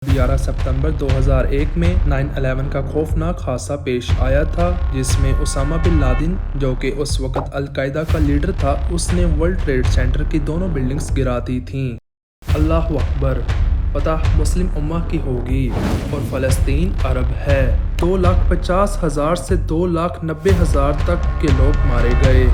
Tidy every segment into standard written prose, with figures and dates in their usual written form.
11 सितंबर 2001 में 9/11 का खौफनाक हादसा पेश आया था, जिसमें उसामा बिन लादेन, जो कि उस वक्त अल-कायदा का लीडर था, उसने वर्ल्ड ट्रेड सेंटर की दोनों बिल्डिंग्स गिरा दी थीं। अल्लाहु अकबर। फतह मुस्लिम उम्मा की होगी और फ़लस्तीन अरब है। 2,50,000 से 2,90,000 तक के लोग मारे गए।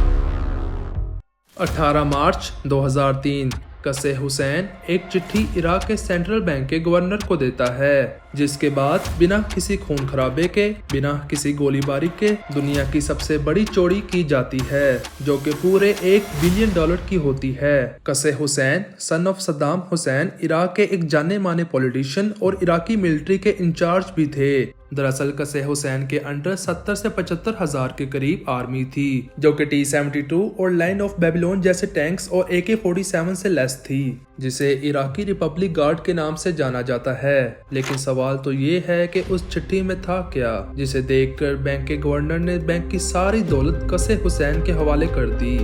18 मार्च 2003 कसे हुसैन एक चिट्ठी इराक के सेंट्रल बैंक के गवर्नर को देता है, जिसके बाद बिना किसी खून खराबे के, बिना किसी गोलीबारी के दुनिया की सबसे बड़ी चोरी की जाती है, जो कि पूरे $1 बिलियन की होती है। कसे Hussain son of Saddam Hussain Iraq के एक जाने माने पॉलिटिशियन और इराकी मिलिट्री के इंचार्ज भी थे। दरअसल कसे हुसैन के अंडर 70 से 75 हजार के करीब आर्मी थी, जो कि T-72 और लाइन ऑफ बेबीलोन जैसे टैंक्स और AK-47 से लैस थी, जिसे इराकी रिपब्लिक गार्ड के नाम से जाना जाता है। लेकिन सवाल तो ये है कि उस चिट्ठी में था क्या, जिसे देखकर बैंक के गवर्नर ने बैंक की सारी दौलत कसे हुसैन के हवाले कर दी।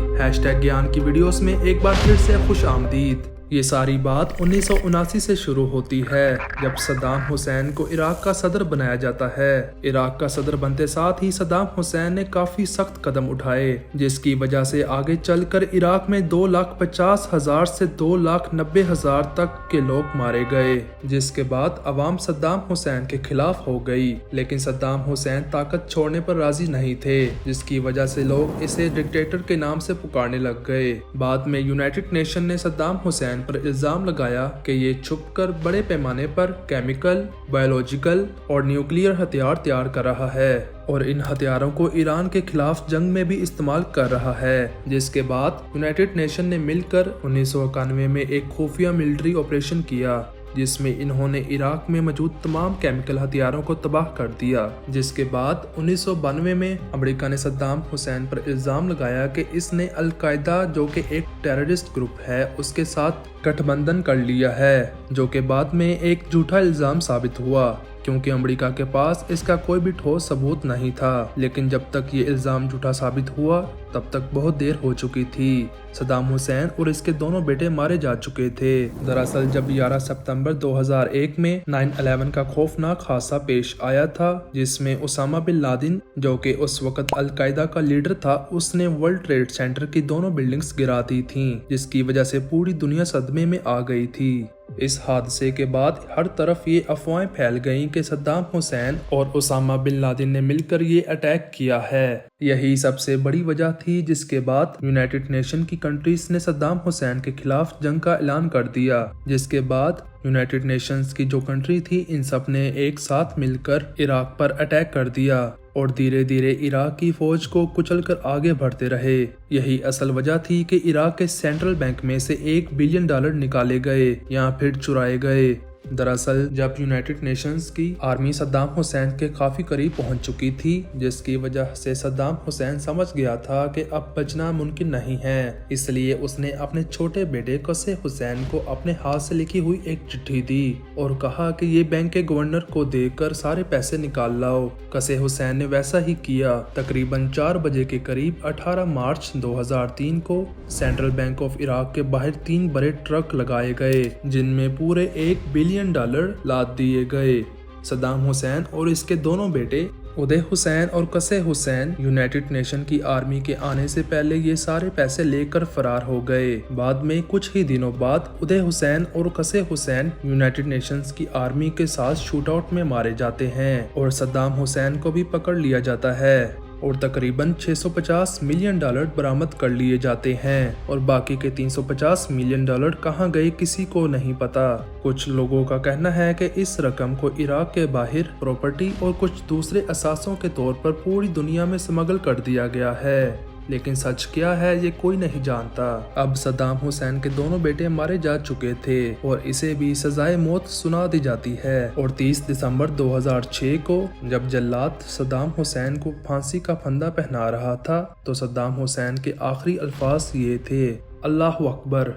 #ज्ञान की वीडियोस में एक बार फिर से खुश आमदीद। ये सारी बात 1979 से शुरू होती है, जब सद्दाम हुसैन को इराक का सदर बनाया जाता है। इराक का सदर बनते साथ ही सद्दाम हुसैन ने काफी सख्त कदम उठाए, जिसकी वजह से आगे चलकर इराक में 2,50,000 से 2,90,000 तक के लोग मारे गए, जिसके बाद अवाम सद्दाम हुसैन के खिलाफ हो गई। लेकिन सद्दाम हुसैन ताकत छोड़ने पर राजी नहीं थे, जिसकी वजह से लोग इसे डिक्टेटर के नाम से पुकारने लग गए। बाद में यूनाइटेड नेशन ने सद्दाम हुसैन पर इल्जाम लगाया कि ये छुपकर बड़े पैमाने पर केमिकल, बायोलॉजिकल और न्यूक्लियर हथियार तैयार कर रहा है और इन हथियारों को ईरान के खिलाफ जंग में भी इस्तेमाल कर रहा है। जिसके बाद यूनाइटेड नेशन ने मिलकर 1991 में एक खुफिया मिलिट्री ऑपरेशन किया, जिसमें इन्होंने इराक में मौजूद तमाम केमिकल हथियारों को तबाह कर दिया। जिसके बाद 1992 में अमेरिका ने सद्दाम हुसैन पर इल्जाम लगाया कि इसने अल-कायदा, जो कि एक टेररिस्ट ग्रुप है, उसके साथ गठबंधन कर लिया है, जो कि बाद में एक झूठा इल्जाम साबित हुआ, क्योंकि अमेरिका के पास इसका कोई भी ठोस सबूत नहीं था। लेकिन जब तक ये इल्जाम झूठा साबित हुआ, तब तक बहुत देर हो चुकी थी। सद्दाम हुसैन और इसके दोनों बेटे मारे जा चुके थे। दरअसल जब 11 सितंबर 2001 में 9/11 का खौफनाक हादसा पेश आया था, जिसमें उसामा बिन लादेन, जो कि उस वक्त अल-कायदा का लीडर था, उसने वर्ल्ड ट्रेड सेंटर की दोनों बिल्डिंग्स गिरा दी थीं, जिसकी वजह से पूरी दुनिया सदमे में आ गई थी। इस हादसे के बाद हर तरफ ये अफवाहें फैल गईं कि सद्दाम हुसैन और उसामा बिन लादेन ने मिलकर ये अटैक किया है। यही सबसे बड़ी वजह थी, जिसके बाद यूनाइटेड नेशन की कंट्रीज ने सद्दाम हुसैन के खिलाफ जंग का ऐलान कर दिया। जिसके बाद यूनाइटेड नेशंस की जो कंट्री थी, इन सब ने एक साथ मिलकर इराक पर अटैक कर दिया और धीरे धीरे इराक की फौज को कुचलकर आगे बढ़ते रहे। यही असल वजह थी कि इराक के सेंट्रल बैंक में से $1 बिलियन निकाले गए या फिर चुराए गए। दरअसल जब यूनाइटेड नेशंस की आर्मी सद्दाम हुसैन के काफी करीब पहुंच चुकी थी, जिसकी वजह से सद्दाम हुसैन समझ गया था कि अब बचना मुमकिन नहीं है, इसलिए उसने अपने छोटे बेटे कसे हुसैन को अपने हाथ से लिखी हुई एक चिट्ठी दी और कहा कि ये बैंक के गवर्नर को देकर सारे पैसे निकाल लाओ। कसे हुसैन ने वैसा ही किया। तकरीबन 4 बजे के करीब 18 मार्च 2003 को सेंट्रल बैंक ऑफ इराक के बाहर 3 बड़े ट्रक लगाए गए, जिनमें पूरे $1 बिलियन लाद दिए गए। सद्दाम हुसैन और इसके दोनों बेटे उदय हुसैन और कसे हुसैन यूनाइटेड नेशन की आर्मी के आने से पहले ये सारे पैसे लेकर फरार हो गए। बाद में कुछ ही दिनों बाद उदय हुसैन और कसे हुसैन यूनाइटेड नेशंस की आर्मी के साथ शूटआउट में मारे जाते हैं और सद्दाम हुसैन को भी पकड़ लिया जाता है और तकरीबन $650 मिलियन बरामद कर लिए जाते हैं और बाकी के $350 मिलियन कहां गए किसी को नहीं पता। कुछ लोगों का कहना है कि इस रकम को इराक के बाहर प्रॉपर्टी और कुछ दूसरे असासों के तौर पर पूरी दुनिया में स्मगल कर दिया गया है, लेकिन सच क्या है ये कोई नहीं जानता। अब सद्दाम हुसैन के दोनों बेटे मारे जा चुके थे और इसे भी सजाए मौत सुना दी जाती है और 30 दिसंबर 2006 को जब जल्लाद सद्दाम हुसैन को फांसी का फंदा पहना रहा था, तो सद्दाम हुसैन के आखिरी अल्फाज ये थे, अल्लाहु अकबर।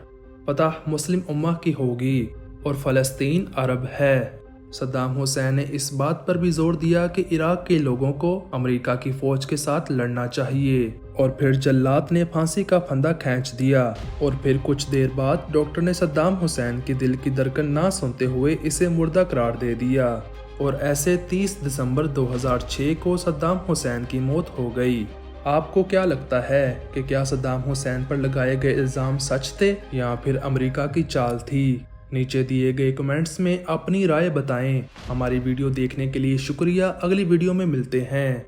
फतह मुस्लिम उम्मा की होगी और फ़लस्तीन अरब है। सद्दाम हुसैन ने इस बात पर भी जोर दिया कि इराक के लोगों को अमेरिका की फौज के साथ लड़ना चाहिए और फिर जल्लाद ने फांसी का फंदा खींच दिया। और फिर कुछ देर बाद डॉक्टर ने सद्दाम हुसैन की दिल की धड़कन ना सुनते हुए इसे मुर्दा करार दे दिया और ऐसे 30 दिसंबर 2006 को सद्दाम हुसैन की मौत हो गई। आपको क्या लगता है कि क्या सद्दाम हुसैन पर लगाए गए इल्जाम सच थे या फिर अमेरिका की चाल थी? नीचे दिए गए कमेंट्स में अपनी राय बताएं। हमारी वीडियो देखने के लिए शुक्रिया। अगली वीडियो में मिलते हैं।